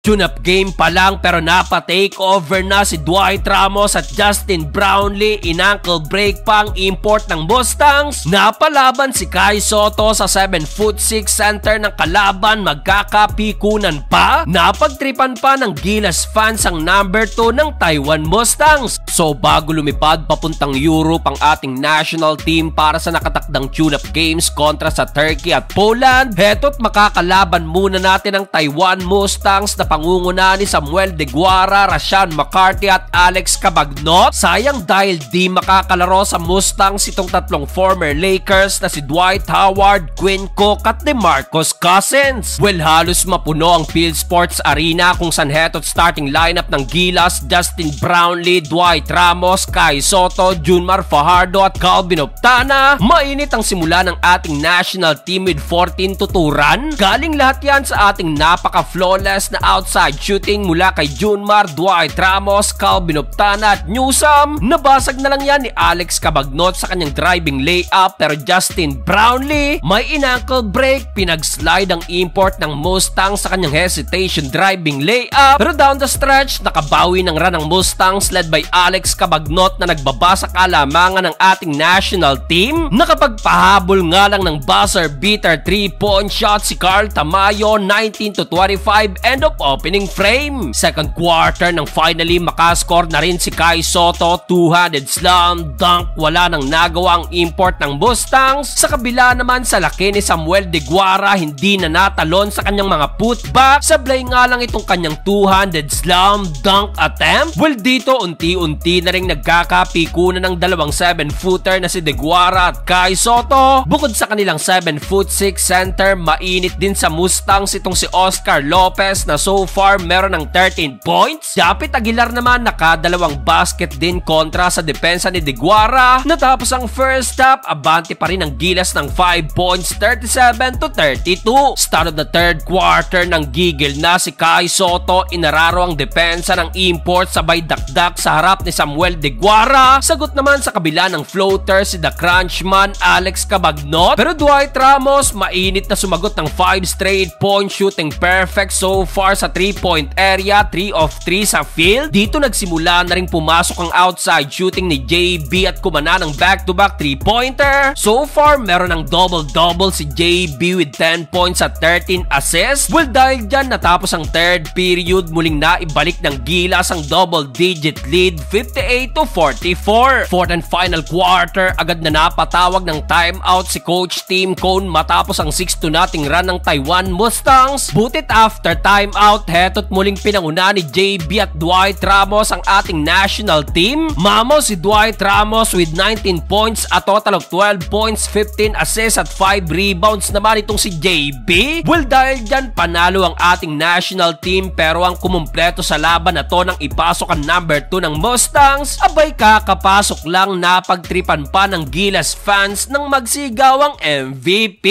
Tune-up game pa lang pero napa-takeover na si Dwight Ramos at Justin Brownlee. In-ankle break pa ang import ng Mustangs. Napalaban si Kai Sotto sa 7'6" center ng kalaban. Magkakapikunan pa. Napagtripan pa ng Gilas fans ang number 2 ng Taiwan Mustangs. So bago lumipad papuntang Europe ang ating national team para sa nakatakdang tune-up games kontra sa Turkey at Poland, heto't makakalaban muna natin ang Taiwan Mustangs na pangunguna ni Samuel De Guara, Rashawn McCarthy at Alex Cabagnot. Sayang dahil di makakalaro sa Mustangs itong tatlong former Lakers na si Dwight Howard, Quinn Cook at DeMarcus Cousins. Well, halos mapuno ang Field Sports Arena kung saan heto't starting lineup ng Gilas: Justin Brownlee, Dwight Ramos, Kai Sotto, Junmar Fajardo at Calvin Optana. Mainit ang simula ng ating national team with 14-2 run. Galing lahat yan sa ating napaka-flawless na outside shooting mula kay Junmar, Dwight Ramos, Calvin Optana at Newsome. Nabasag na lang yan ni Alex Cabagnot sa kanyang driving layup, pero Justin Brownlee may in-ankle break. Pinag-slide ang import ng Mustangs sa kanyang hesitation driving layup, pero down the stretch nakabawi ng run ng Mustangs led by Alex Cabagnot na nagbaba sa kalamangan ng ating national team. Nakapagpahabol nga lang ng buzzer beater 3-point shot si Carl Tamayo, 19-25 end of opening frame. Second quarter nang finally makascore na rin si Kai Sotto, two-handed slam dunk. Wala nang nagawa ang import ng Mustangs. Sa kabila naman sa laki ni Samuel De Guara, hindi na natalon sa kanyang mga putback. Sablay nga lang itong kanyang two-handed slam dunk attempt. Well, dito unti-unti na rin nagkakapikunan ng dalawang 7-footer na si De Guara at Kai Sotto. Bukod sa kanilang 7'6" center, mainit din sa Mustangs itong si Oscar Lopez na so far meron ng 13 points. Japit Aguilar naman nakadalawang basket din kontra sa depensa ni De Guara. Natapos ang first half, abante pa rin ang Gilas ng 5 points, 37-32. Start of the third quarter nang gigil na si Kai Sotto, inararo ang depensa ng import sabay dakdak sa harap ni Samuel De Guara. Sagot naman sa kabila ng floater si The Crunchman Alex Cabagnot, pero Dwight Ramos mainit na sumagot ng 5 straight point shooting perfect so far sa 3-point area, 3 of 3 sa field. Dito nagsimula na rin pumasok ang outside shooting ni JB at kumana ng back-to-back 3-pointer. So far meron ng double-double si JB with 10 points at 13 assists. Well, dahil dyan natapos ang third period, muling naibalik ng Gilas ang double-digit lead, 58-44. Fourth and final quarter, agad na napatawag ng timeout si Coach Tim Cone matapos ang 6-0 run ng Taiwan Mustangs. Butit after timeout, heto't muling pinanguna ni JB at Dwight Ramos ang ating national team. Mamo si Dwight Ramos with 19 points, a total of 12 points, 15 assists at 5 rebounds naman itong si JB. Well, dahil dyan panalo ang ating national team, pero ang kumumpleto sa laban na to nang ipasok ang number 2 ng Mustangs, abay kakapasok lang napagtripan pa ng Gilas fans nang magsigaw ang MVP.